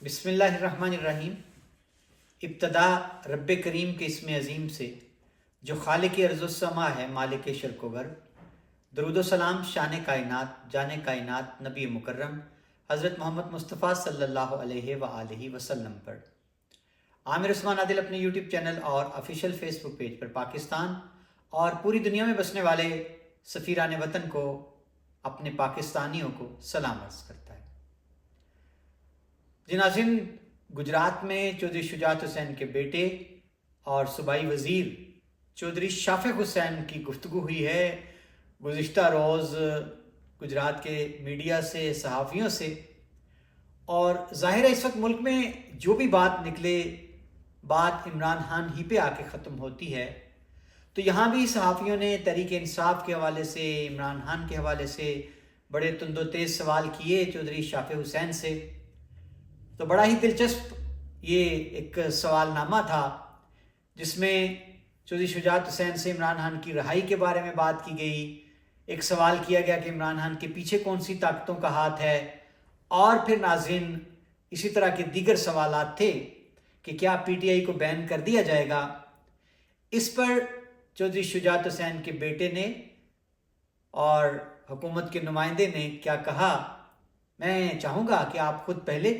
بسم اللہ الرحمن الرحیم۔ ابتدا رب کریم کے اسم عظیم سے جو خالق ارض السما ہے، مالک شرق و غرب۔ درود و سلام شان کائنات، جان کائنات، نبی مکرم حضرت محمد مصطفیٰ صلی اللہ علیہ وآلہ وسلم پر۔ عامر عثمان عادل اپنے یوٹیوب چینل اور آفیشیل فیس بک پیج پر پاکستان اور پوری دنیا میں بسنے والے سفیران وطن کو، اپنے پاکستانیوں کو سلام عرض کرتا ہے۔ جی ناظرین، گجرات میں چودھری شجاعت حسین کے بیٹے اور صوبائی وزیر چودھری شافق حسین کی گفتگو ہوئی ہے گزشتہ روز گجرات کے میڈیا سے، صحافیوں سے، اور ظاہر ہے اس وقت ملک میں جو بھی بات نکلے، بات عمران خان ہی پہ آ کے ختم ہوتی ہے۔ تو یہاں بھی صحافیوں نے تحریک انصاف کے حوالے سے، عمران خان کے حوالے سے بڑے تند و تیز سوال کیے چودھری شافق حسین سے۔ تو بڑا ہی دلچسپ یہ ایک سوال نامہ تھا جس میں چودھری شجاعت حسین سے عمران خان کی رہائی کے بارے میں بات کی گئی۔ ایک سوال کیا گیا کہ عمران خان کے پیچھے کون سی طاقتوں کا ہاتھ ہے، اور پھر ناظرین اسی طرح کے دیگر سوالات تھے کہ کیا پی ٹی آئی کو بین کر دیا جائے گا۔ اس پر چودھری شجاعت حسین کے بیٹے نے اور حکومت کے نمائندے نے کیا کہا، میں چاہوں گا کہ آپ خود پہلے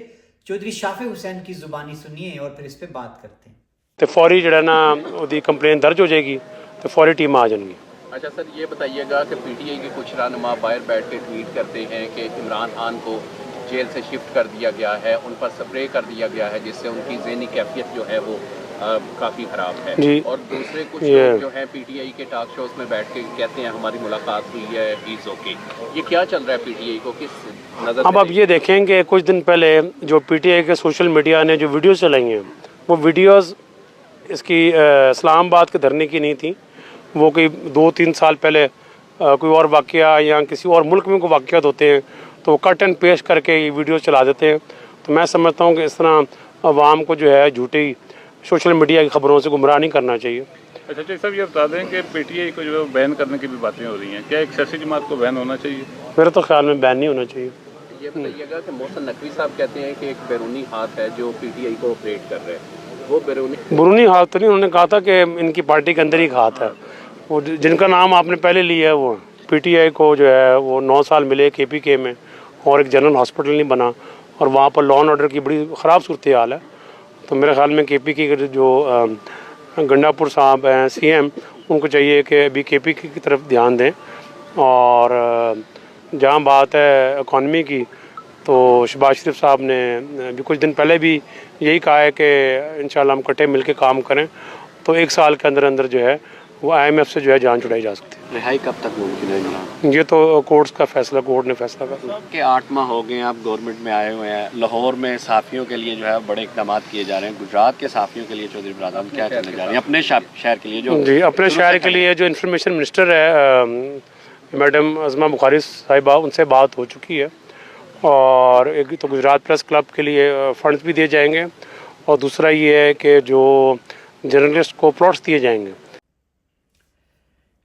چودھری شافق حسین کی زبانی سنیے اور پھر اس پہ بات کرتے ہیں۔ تو فوری جو ہے نا وہ کمپلین درج ہو جائے گی تو فوری ٹیم آ جائیں گی۔ اچھا سر، یہ بتائیے گا کہ پی ٹی آئی کے کچھ رہنما باہر بیٹھ کے ٹویٹ کرتے ہیں کہ عمران خان کو جیل سے شفٹ کر دیا گیا ہے، ان پر سپرے کر دیا گیا ہے، جس سے ان کی ذہنی کیفیت جو ہے وہ کافی خراب ہے جی، اور دوسرے کچھ لوگ جو ہیں پی ٹی آئی کے ٹاک شوز میں بیٹھ کے کہتے ہیں ہماری ملاقات ہوئی ہے، ہیز اوکے۔ یہ کیا چل رہا ہے پی ٹی آئی کو کس نظر اب آپ یہ دیکھیں کہ کچھ دن پہلے جو پی ٹی آئی کے سوشل میڈیا نے جو ویڈیوز چلائی ہیں، وہ ویڈیوز اس کی اسلام آباد کے دھرنے کی نہیں تھیں، وہ کوئی 2-3 سال پہلے کوئی اور واقعہ یا کسی اور ملک میں کوئی واقعات ہوتے ہیں تو وہ کٹ اینڈ پیسٹ کر کے یہ ویڈیوز چلا دیتے ہیں۔ تو میں سمجھتا ہوں کہ اس طرح عوام کو جو ہے جھوٹی سوشل میڈیا کی خبروں سے گمراہ نہیں کرنا چاہیے۔ اچھا چیک صاحب، یہ بتا دیں کہ پی ٹی آئی کو جو ہے بین کرنے کی بھی باتیں ہو رہی ہیں، کیا ایک سیاسی جماعت کو بین ہونا چاہیے؟ میرے تو خیال میں بین نہیں ہونا چاہیے۔ یہ بتائیے گا کہ محسن نقوی صاحب کہتے ہیں کہ ایک بیرونی ہاتھ ہے جو پی ٹی آئی کو آپریٹ کر رہے ہیں، وہ برونی ہاتھ تو نہیں، انہوں نے کہا تھا کہ ان کی پارٹی کے اندر ہی ایک ہاتھ ہے، وہ جن کا نام آپ نے پہلے لیا ہے، وہ پی ٹی آئی کو جو ہے وہ 9 سال ملے کے پی کے میں، اور ایک جنرل ہاسپٹل نہیں بنا، اور وہاں پر لا اینڈ آرڈر کی بڑی خراب صورتحال ہے۔ تو میرے خیال میں کے پی کے جو گنڈا پور صاحب ہیں سی ایم، ان کو چاہیے کہ ابھی کے پی کی طرف دھیان دیں، اور جہاں بات ہے اکانومی کی تو شہباز شریف صاحب نے ابھی کچھ دن پہلے بھی یہی کہا ہے کہ انشاءاللہ ہم کٹھے مل کے کام کریں، تو 1 سال کے اندر اندر جو ہے وہ آئی ایم ایف سے جو ہے جان چھڑائی جا سکتی ہے۔ رہائی کب تک ممکن ہے؟ یہ تو کورٹس کا فیصلہ، کورٹ نے فیصلہ کرنا۔ کہ 8 ماہ ہو گئے ہیں آپ گورنمنٹ میں آئے ہوئے ہیں، لاہور میں صحافیوں کے لیے جو ہے بڑے اقدامات کیے جا رہے ہیں، گجرات کے صحافیوں کے لیے چودھری برادر کیا کرنے جا رہے ہیں اپنے شہر کے لیے؟ جو جی، اپنے شہر کے لیے جو انفارمیشن منسٹر ہے میڈم عظمہ بخاری صاحبہ، ان سے بات ہو چکی ہے، اور ایک تو گجرات پریس کلب کے لیے فنڈز بھی دیے جائیں گے، اور دوسرا یہ ہے کہ جو جرنلسٹ کو پلاٹس دیے جائیں گے۔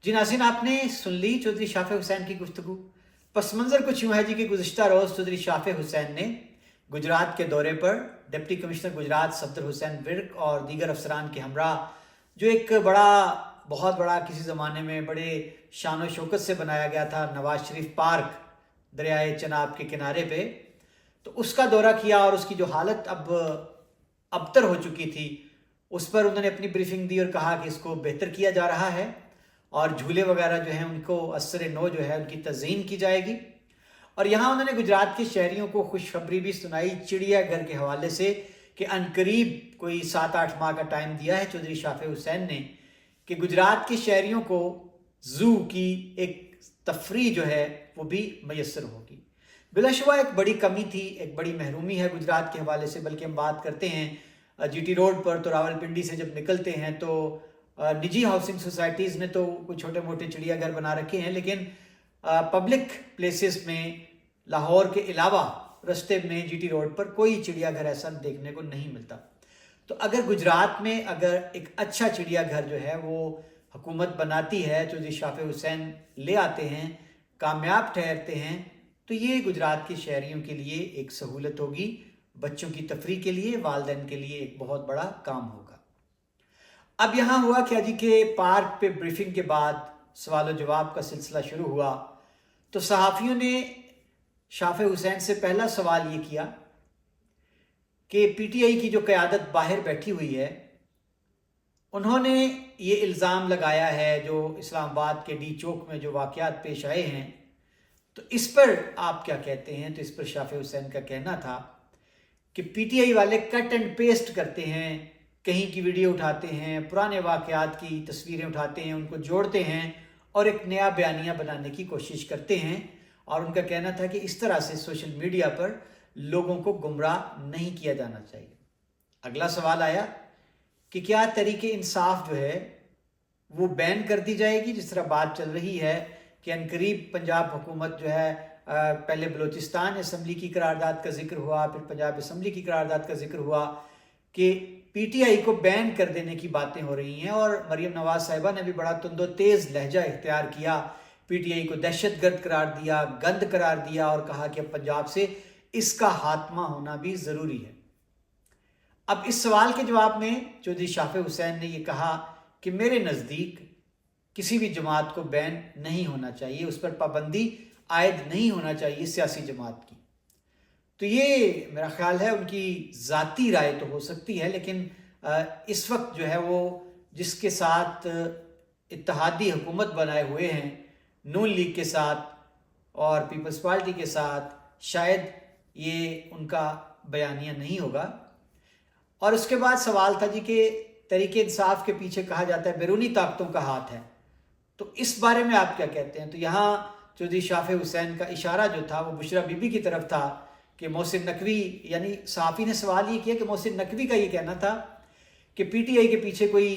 جی ناظرین، آپ نے سن لی چودھری شافق حسین کی گفتگو۔ پس منظر کچھ یوں ہے جی کہ گزشتہ روز چودھری شافق حسین نے گجرات کے دورے پر ڈپٹی کمشنر گجرات صفدر حسین ورک اور دیگر افسران کے ہمراہ جو ایک بہت بڑا کسی زمانے میں بڑے شان و شوکت سے بنایا گیا تھا نواز شریف پارک دریائے چناب کے کنارے پہ، تو اس کا دورہ کیا، اور اس کی جو حالت اب ابتر ہو چکی تھی اس پر انہوں نے اپنی بریفنگ دی اور کہا کہ اس کو بہتر کیا جا رہا ہے، اور جھولے وغیرہ جو ہیں ان کو اثر نو جو ہے ان کی تزئین کی جائے گی۔ اور یہاں انہوں نے گجرات کے شہریوں کو خوشخبری بھی سنائی چڑیا گھر کے حوالے سے کہ عنقریب کوئی 7-8 ماہ کا ٹائم دیا ہے چودھری شافق حسین نے کہ گجرات کے شہریوں کو زو کی ایک تفریح جو ہے وہ بھی میسر ہوگی۔ بلا شبہ ایک بڑی کمی تھی، ایک بڑی محرومی ہے گجرات کے حوالے سے، بلکہ ہم بات کرتے ہیں جی ٹی روڈ پر تو راولپنڈی سے جب نکلتے ہیں تو نجی ہاؤسنگ سوسائٹیز نے تو کچھ چھوٹے موٹے چڑیا گھر بنا رکھے ہیں، لیکن پبلک پلیسز میں لاہور کے علاوہ رستے میں جی ٹی روڈ پر کوئی چڑیا گھر ایسا دیکھنے کو نہیں ملتا۔ تو اگر گجرات میں اگر ایک اچھا چڑیا گھر جو ہے وہ حکومت بناتی ہے، چودھری شافق حسین لے آتے ہیں، کامیاب ٹھہرتے ہیں، تو یہ گجرات کے شہریوں کے لیے ایک سہولت ہوگی، بچوں کی تفریح کے لیے، والدین کے لیے ایک بہت بڑا کام ہوگا۔ اب یہاں ہوا کیا جی کہ پارک پہ بریفنگ کے بعد سوال و جواب کا سلسلہ شروع ہوا تو صحافیوں نے شافع حسین سے پہلا سوال یہ کیا کہ پی ٹی آئی کی جو قیادت باہر بیٹھی ہوئی ہے انہوں نے یہ الزام لگایا ہے جو اسلام آباد کے ڈی چوک میں جو واقعات پیش آئے ہیں، تو اس پر آپ کیا کہتے ہیں؟ تو اس پر شافع حسین کا کہنا تھا کہ پی ٹی آئی والے کٹ اینڈ پیسٹ کرتے ہیں، کہیں کی ویڈیو اٹھاتے ہیں، پرانے واقعات کی تصویریں اٹھاتے ہیں، ان کو جوڑتے ہیں اور ایک نیا بیانیہ بنانے کی کوشش کرتے ہیں، اور ان کا کہنا تھا کہ اس طرح سے سوشل میڈیا پر لوگوں کو گمراہ نہیں کیا جانا چاہیے۔ اگلا سوال آیا کہ کیا تحریک انصاف جو ہے وہ بین کر دی جائے گی؟ جس طرح بات چل رہی ہے کہ عنقریب پنجاب حکومت جو ہے پہلے بلوچستان اسمبلی کی قرارداد کا ذکر ہوا، پھر پنجاب اسمبلی کی قرارداد کا ذکر ہوا کہ پی ٹی آئی کو بین کر دینے کی باتیں ہو رہی ہیں، اور مریم نواز صاحبہ نے بھی بڑا تند و تیز لہجہ اختیار کیا، پی ٹی آئی کو دہشت گرد قرار دیا، گند قرار دیا، اور کہا کہ اب پنجاب سے اس کا خاتمہ ہونا بھی ضروری ہے۔ اب اس سوال کے جواب میں چودھری شافع حسین نے یہ کہا کہ میرے نزدیک کسی بھی جماعت کو بین نہیں ہونا چاہیے، اس پر پابندی عائد نہیں ہونا چاہیے سیاسی جماعت کی۔ تو یہ میرا خیال ہے ان کی ذاتی رائے تو ہو سکتی ہے، لیکن اس وقت جو ہے وہ جس کے ساتھ اتحادی حکومت بنائے ہوئے ہیں، نون لیگ کے ساتھ اور پیپلز پارٹی کے ساتھ، شاید یہ ان کا بیانیہ نہیں ہوگا۔ اور اس کے بعد سوال تھا جی کہ تحریک انصاف کے پیچھے کہا جاتا ہے بیرونی طاقتوں کا ہاتھ ہے، تو اس بارے میں آپ کیا کہتے ہیں؟ تو یہاں چودھری شافع حسین کا اشارہ جو تھا وہ بشرا بی بی کی طرف تھا کہ محسن نقوی، یعنی صحافی نے سوال یہ کیا کہ محسن نقوی کا یہ کہنا تھا کہ پی ٹی آئی کے پیچھے کوئی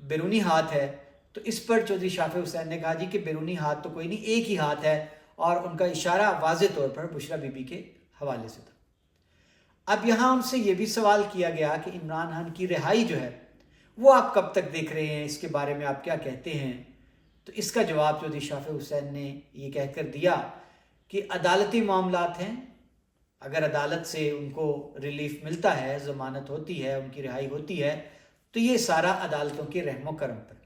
بیرونی ہاتھ ہے، تو اس پر چودھری شافع حسین نے کہا جی کہ بیرونی ہاتھ تو کوئی نہیں، ایک ہی ہاتھ ہے، اور ان کا اشارہ واضح طور پر بشرا بی بی کے حوالے سے تھا۔ اب یہاں ان سے یہ بھی سوال کیا گیا کہ عمران خان کی رہائی جو ہے وہ آپ کب تک دیکھ رہے ہیں، اس کے بارے میں آپ کیا کہتے ہیں؟ تو اس کا جواب چودھری شافع حسین نے یہ کہہ کر دیا کہ عدالتی معاملات ہیں، اگر عدالت سے ان کو ریلیف ملتا ہے، ضمانت ہوتی ہے، ان کی رہائی ہوتی ہے، تو یہ سارا عدالتوں کے رحم و کرم پر۔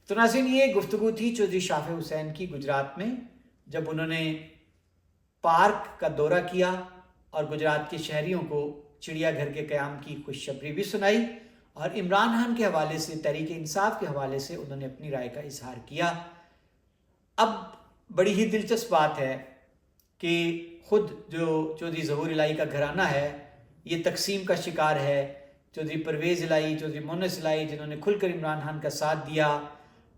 تو ناظرین، یہ گفتگو تھی چودھری شافع حسین کی گجرات میں، جب انہوں نے پارک کا دورہ کیا اور گجرات کے شہریوں کو چڑیا گھر کے قیام کی خوشخبری بھی سنائی، اور عمران خان کے حوالے سے، تحریک انصاف کے حوالے سے انہوں نے اپنی رائے کا اظہار کیا۔ اب بڑی ہی دلچسپ بات ہے کہ خود جو چودھری ظہور الہی کا گھرانہ ہے یہ تقسیم کا شکار ہے۔ چودھری پرویز الہی، چودھری مونس الہی جنہوں نے کھل کر عمران خان کا ساتھ دیا،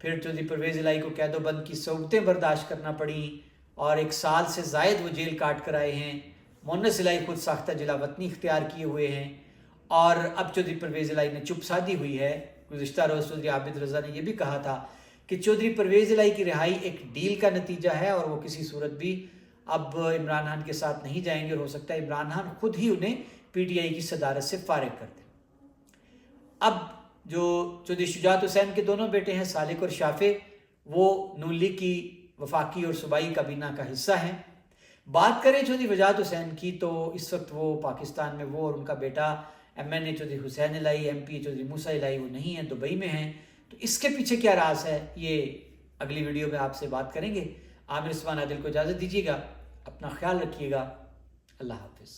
پھر چودھری پرویز الہی کو قید و بند کی صعوبتیں برداشت کرنا پڑیں اور 1 سال سے زائد وہ جیل کاٹ کر آئے ہیں۔ مونس الہی خود ساختہ جلا وطنی اختیار کیے ہوئے ہیں، اور اب چودھری پرویز الہی نے چپ سادھی ہوئی ہے۔ گزشتہ روز چودھری عابد رضا نے یہ بھی کہا تھا کہ چودھری پرویز الہی کی رہائی ایک ڈیل کا نتیجہ ہے، اور وہ کسی صورت بھی اب عمران خان کے ساتھ نہیں جائیں گے، اور ہو سکتا ہے عمران خان خود ہی انہیں پی ٹی آئی کی صدارت سے فارغ کر دیں۔ اب جو چودھری شجاعت حسین کے دونوں بیٹے ہیں، سالک اور شافع، وہ نون لیگ کی وفاقی اور صوبائی کابینہ کا حصہ ہیں۔ بات کریں چودھری وجاہت حسین کی تو اس وقت وہ پاکستان میں، وہ اور ان کا بیٹا ایم این اے چودھری حسین الہی، ایم پی چودھری موسیٰ الہی، وہ نہیں ہیں، دبئی میں ہیں۔ تو اس کے پیچھے کیا راز ہے، یہ اگلی ویڈیو میں آپ سے بات کریں گے۔ عامر عثمان عادل کو اجازت دیجیے گا، اپنا خیال رکھیے گا، اللہ حافظ۔